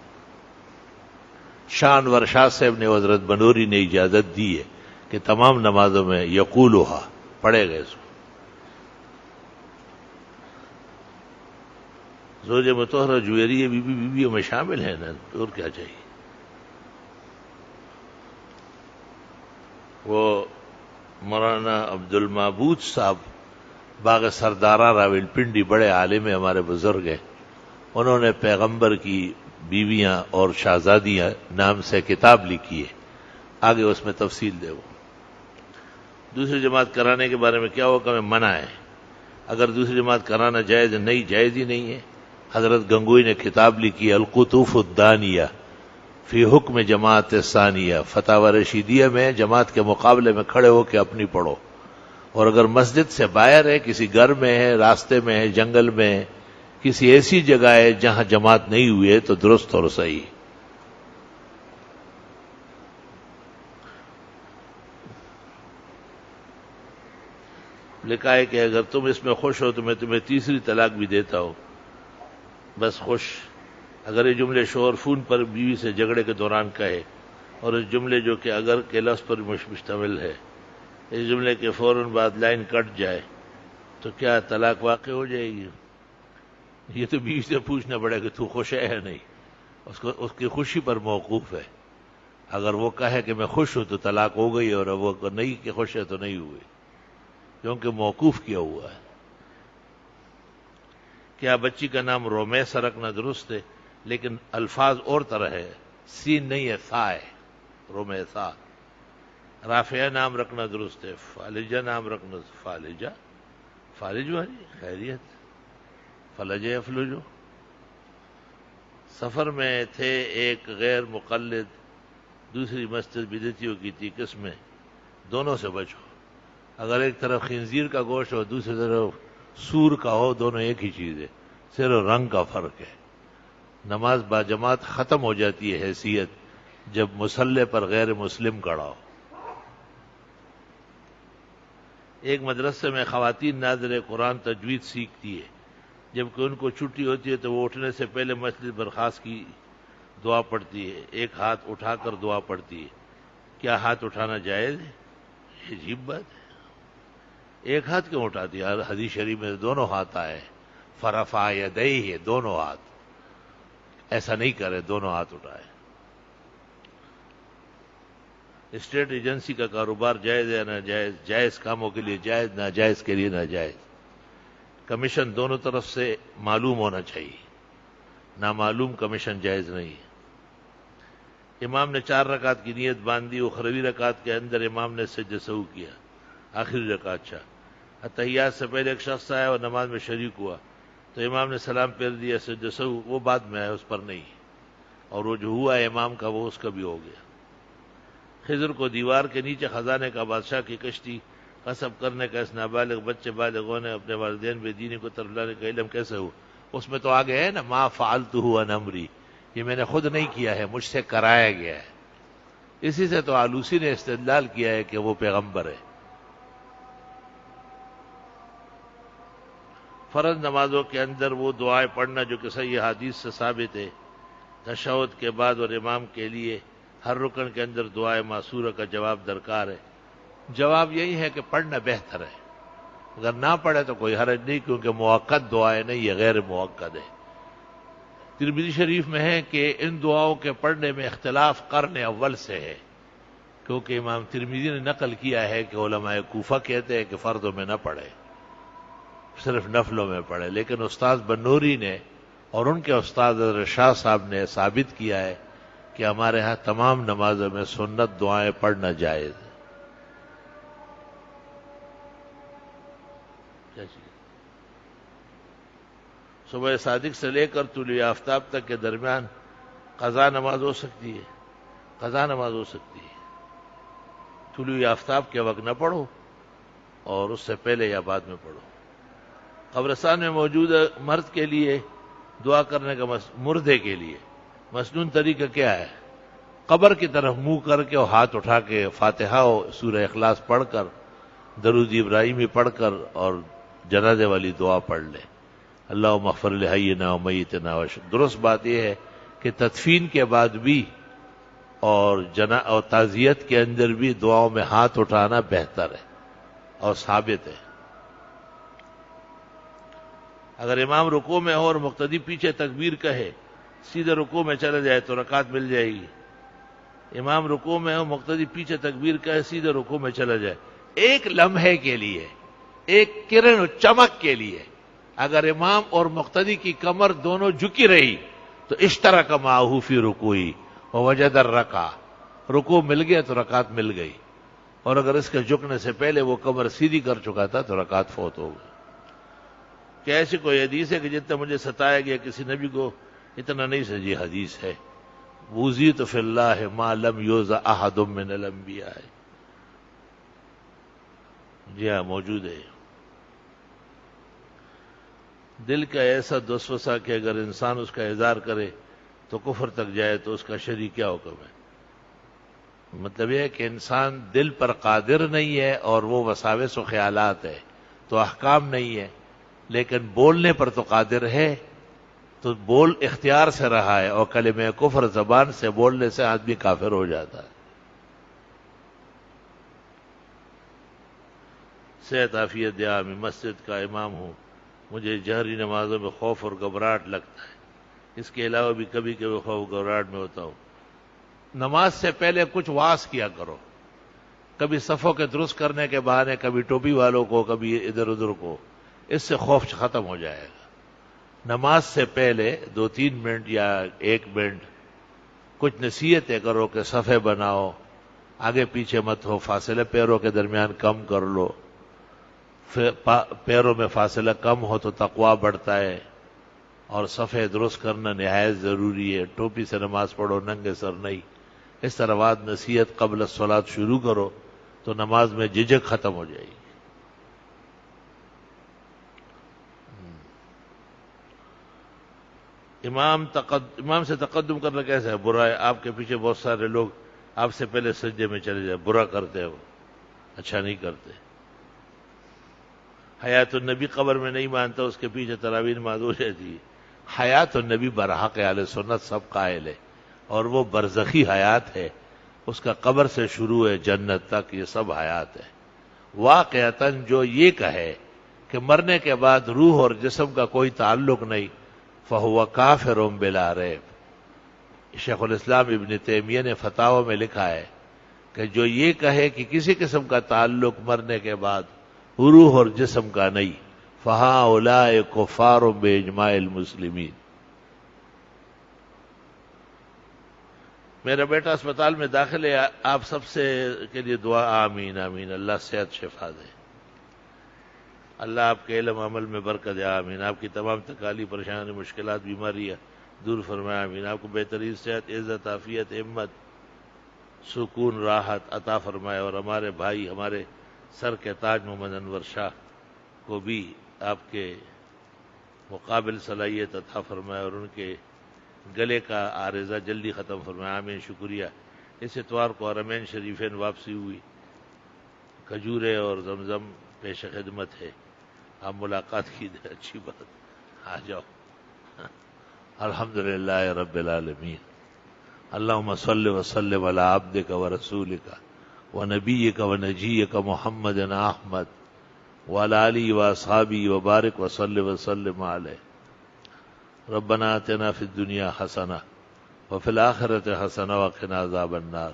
Speaker 1: شاہ انور شاہ صاحب نے، حضرت بنوری نے اجازت دی ہے کہ تمام نمازوں میں یقولھا پڑھے گئے. اس کو زوج مطہرہ جویریہ بیویوں میں شامل ہے نا، اور کیا چاہیے. وہ مولانا عبد المعبود صاحب باغ سردارہ راول پنڈی بڑے عالم ہمارے بزرگ ہیں، انہوں نے پیغمبر کی بیویاں اور شہزادیاں نام سے کتاب لکھی ہے، آگے اس میں تفصیل دے. وہ دوسری جماعت کرانے کے بارے میں کیا حکم ہے؟ منع ہے. اگر دوسری جماعت کرانا جائز نہیں، جائز ہی نہیں ہے. حضرت گنگوئی نے کتاب لکھی القطوف الدانیہ فی حکم جماعت ثانیہ، فتاوی رشیدیہ میں جماعت کے مقابلے میں کھڑے ہو کے اپنی پڑھو. اور اگر مسجد سے باہر ہے، کسی گھر میں ہے، راستے میں ہے، جنگل میں ہے، کسی ایسی جگہ ہے جہاں جماعت نہیں ہوئی ہے تو درست اور صحیح. لکھا ہے کہ اگر تم اس میں خوش ہو تو میں تمہیں تیسری طلاق بھی دیتا ہوں. بس خوش. اگر یہ جملے شوہر فون پر بیوی سے جھگڑے کے دوران کہے، اور اس جملے جو کہ اگر کے لفظ پر مشتمل ہے، اس جملے کے فوراً بعد لائن کٹ جائے تو کیا طلاق واقع ہو جائے گی؟ یہ تو بیوی سے پوچھنا پڑے کہ تو خوش ہے یا نہیں. اس کی خوشی پر موقوف ہے. اگر وہ کہے کہ میں خوش ہوں تو طلاق ہو گئی، اور وہ نہیں کہ خوش ہے تو نہیں ہوئی، کیونکہ موقوف کیا ہوا ہے. کیا بچی کا نام رومیسا رکھنا درست ہے؟ لیکن الفاظ اور طرح ہے، سین نہیں ہے، سا ہے. رومیسا. رافعہ نام رکھنا درست ہے. فالجہ نام رکھنا، فالجہ، فالج والی خیریت، فلج افلجو. سفر میں تھے، ایک غیر مقلد، دوسری مسجد بدعتیوں کی تھی، کس میں؟ دونوں سے بچو. اگر ایک طرف خنزیر کا گوشت اور دوسری طرف سور کا ہو، دونوں ایک ہی چیز ہے، صرف رنگ کا فرق ہے۔ نماز باجماعت ختم ہو جاتی ہے حیثیت جب مصلی پر غیر مسلم کھڑا ہو۔ ایک مدرسے میں خواتین ناظر قرآن تجوید سیکھتی ہے، جبکہ ان کو چھٹی ہوتی ہے تو وہ اٹھنے سے پہلے مسجد برخاست کی دعا پڑھتی ہے، ایک ہاتھ اٹھا کر دعا پڑھتی ہے۔ کیا ہاتھ اٹھانا جائز ہے؟ یہ عجیب بات ہے، ایک ہاتھ کیوں اٹھاتی ہے؟ حدیث شریف میں دونوں ہاتھ آئے، فرفع یدیہ، دونوں ہاتھ، ایسا نہیں کرے دونوں ہاتھ اٹھائے۔ اسٹیٹ ایجنسی کا کاروبار جائز ہے ناجائز؟ جائز کاموں کے لیے جائز، ناجائز کے لیے ناجائز۔ کمیشن دونوں طرف سے معلوم ہونا چاہیے، نامعلوم کمیشن جائز نہیں ہے۔ امام نے 4 رکعت کی نیت باندھی، اخروی رکعت کے اندر امام نے سجدہ سہو کیا، آخری رکعت چھا اتحیات سے پہلے ایک شخص آیا اور نماز میں شریک ہوا تو امام نے سلام پھیر دیا، سجدہ سہو وہ بعد میں آیا، اس پر نہیں، اور وہ جو ہوا ہے امام کا وہ اس کا بھی ہو گیا۔ خضر کو دیوار کے نیچے خزانے کا بادشاہ کی کشتی غصب کرنے کا اس نابالغ بچے بالغوں نے اپنے والدین بے دینی کو طرف لانے کا علم کیسے ہو؟ اس میں تو آگے ہے نا، ما فعلتہ عن امری، یہ میں نے خود نہیں کیا ہے، مجھ سے کرایا گیا ہے۔ اسی سے تو آلوسی نے استدلال کیا ہے کہ وہ پیغمبر ہے۔ فرض نمازوں کے اندر وہ دعائیں پڑھنا جو کہ صحیح حدیث سے ثابت ہے، تشہد کے بعد اور امام کے لیے ہر رکن کے اندر دعائے معصورہ کا جواب درکار ہے۔ جواب یہی ہے کہ پڑھنا بہتر ہے، اگر نہ پڑھے تو کوئی حرج نہیں، کیونکہ موقت دعائیں نہیں، یہ غیر موقت ہے۔ ترمذی شریف میں ہے کہ ان دعاؤں کے پڑھنے میں اختلاف قرن اول سے ہے، کیونکہ امام ترمذی نے نقل کیا ہے کہ علماء کوفہ کہتے ہیں کہ فردوں میں نہ پڑھے، صرف نفلوں میں پڑھے، لیکن استاد بنوری نے اور ان کے استاد حضرت شاہ صاحب نے ثابت کیا ہے کہ ہمارے ہاں تمام نمازوں میں سنت دعائیں پڑھنا جائز ہے۔ کیا چیز؟ صبح صادق سے لے کر طلوع آفتاب تک کے درمیان قضا نماز ہو سکتی ہے، قضا نماز ہو سکتی ہے۔ طلوع آفتاب کے وقت نہ پڑھو اور اس سے پہلے یا بعد میں پڑھو۔ قبرستان میں موجود مرد کے لیے دعا کرنے کا مردے کے لیے مسنون طریقہ کیا ہے؟ قبر کی طرف منہ کر کے اور ہاتھ اٹھا کے فاتحہ و سورہ اخلاص پڑھ کر، درود ابراہیمی پڑھ کر اور جنازے والی دعا پڑھ لے، اللہم اغفر لحینا و میتنا و درست بات یہ ہے کہ تدفین کے بعد بھی اور تعزیت کے اندر بھی دعاؤں میں ہاتھ اٹھانا بہتر ہے اور ثابت ہے۔ اگر امام رکوع میں ہو اور مقتدی پیچھے تکبیر کہے، سیدھے رکوع میں چلے جائے تو رکعت مل جائے گی۔ امام رکوع میں ہو، مقتدی پیچھے تکبیر کہے، سیدھے رکوع میں چلا جائے، ایک لمحے کے لیے، ایک کرن و چمک کے لیے اگر امام اور مقتدی کی کمر دونوں جھکی رہی تو اشترک معہ فی رکوعی ووجد الرکعہ، رکوع مل گیا تو رکعت مل گئی، اور اگر اس کے جھکنے سے پہلے وہ کمر سیدھی کر چکا تھا تو رکعت فوت ہو گئی۔ کیا ایسی کوئی حدیث ہے کہ جتنا مجھے ستایا گیا کسی نبی کو اتنا نہیں سجی حدیث ہے؟ وُزِیتُ فِی اللہ ما لم یوزع احد من الانبیاء، جی ہاں موجود ہے۔ دل کا ایسا دسوسا کہ اگر انسان اس کا اظہار کرے تو کفر تک جائے تو اس کا شرعی کیا حکم ہے؟ مطلب یہ ہے کہ انسان دل پر قادر نہیں ہے اور وہ وساوس و خیالات ہے تو احکام نہیں ہے، لیکن بولنے پر تو قادر ہے، تو بول اختیار سے رہا ہے، اور کلمہ کفر زبان سے بولنے سے آدمی کافر ہو جاتا ہے۔ صحت عافیت دیا، میں مسجد کا امام ہوں، مجھے جہری نمازوں میں خوف اور گھبراہٹ لگتا ہے، اس کے علاوہ بھی کبھی کبھی خوف گھبراہٹ میں ہوتا ہوں۔ نماز سے پہلے کچھ واعظ کیا کرو، کبھی صفوں کے درست کرنے کے بہانے، کبھی ٹوپی والوں کو، کبھی ادھر ادھر کو، اس سے خوف ختم ہو جائے گا۔ نماز سے پہلے 2-3 منٹ یا 1 منٹ کچھ نصیحتیں کرو کہ صفے بناؤ، آگے پیچھے مت ہو، فاصلے پیروں کے درمیان کم کر لو، پیروں میں فاصلہ کم ہو تو تقویٰ بڑھتا ہے، اور صفے درست کرنا نہایت ضروری ہے۔ ٹوپی سے نماز پڑھو، ننگے سر نہیں، اس طرح بعد نصیحت قبل الصلاۃ شروع کرو تو نماز میں جھجک ختم ہو جائے گی۔ امام سے تقدم کرنا کیسا ہے؟ برا ہے. آپ کے پیچھے بہت سارے لوگ آپ سے پہلے سجدے میں چلے جائے، برا کرتے ہیں، وہ اچھا نہیں کرتے. حیات النبی قبر میں نہیں مانتا، اس کے پیچھے تراویح نماز ہو جاتی ہے. حیات النبی برحق اہل سنت سب قائل ہے، اور وہ برزخی حیات ہے، اس کا قبر سے شروع ہے جنت تک، یہ سب حیات ہے. واقعتاً جو یہ کہے کہ مرنے کے بعد روح اور جسم کا کوئی تعلق نہیں، فہو کافر بلا ریب. شیخ الاسلام ابن تیمیہ نے فتاوی میں لکھا ہے کہ جو یہ کہے کہ کسی قسم کا تعلق مرنے کے بعد روح اور جسم کا نہیں، فہؤلاء کفار باجماع المسلمین. میرا بیٹا اسپتال میں داخل ہے، آپ سب سے کے لیے دعا. آمین آمین. اللہ صحت شفا دے، اللہ آپ کے علم عمل میں برکت دے. آمین. آپ کی تمام تکالیف، پریشانی، مشکلات، بیماریاں دور فرمائے. آمین. آپ کو بہترین صحت، عزت، عافیت، ہمت، سکون، راحت عطا فرمائے. اور ہمارے بھائی، ہمارے سر کے تاج محمد انور شاہ کو بھی آپ کے مقابل صلاحیت عطا فرمائے، اور ان کے گلے کا عارضہ جلدی ختم فرمائے. آمین. شکریہ. اس اتوار کو حرمین شریفین واپسی ہوئی، کھجورے اور زمزم پیش خدمت ہے. آپ ملاقات کی، اچھی بات، آ جاؤ. الحمدللہ رب العالمین. اللہم صل وسلم علی عبدک ورسولک ونبیک ونجیک محمد احمد وعلی آلہ واصحابہ وبارک وسلم علیہ. ربنا آتنا فی الدنیا حسنہ وفی الآخرۃ حسنہ وقنا عذاب النار.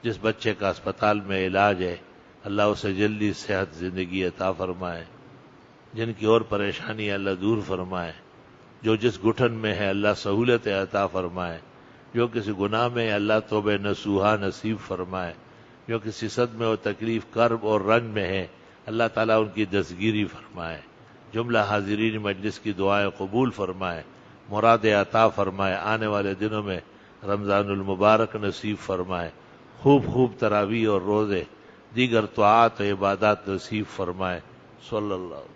Speaker 1: جس بچے کا اسپتال میں علاج ہے، اللہ اسے جلدی صحت زندگی عطا فرمائے. جن کی اور پریشانی ہے اللہ دور فرمائے. جو جس گھٹن میں ہے اللہ سہولت عطا فرمائے. جو کسی گناہ میں ہے اللہ توبہ نصوحہ نصیب فرمائے. جو کسی صدمے و تکلیف، کرب اور رنج میں ہے اللہ تعالیٰ ان کی دستگیری فرمائے. جملہ حاضرین مجلس کی دعائیں قبول فرمائے، مراد عطا فرمائے. آنے والے دنوں میں رمضان المبارک نصیب فرمائے. خوب خوب تراویح اور روزے، دیگر طاعات و عبادات نصیب فرمائے. صلی اللہ علیہ وسلم.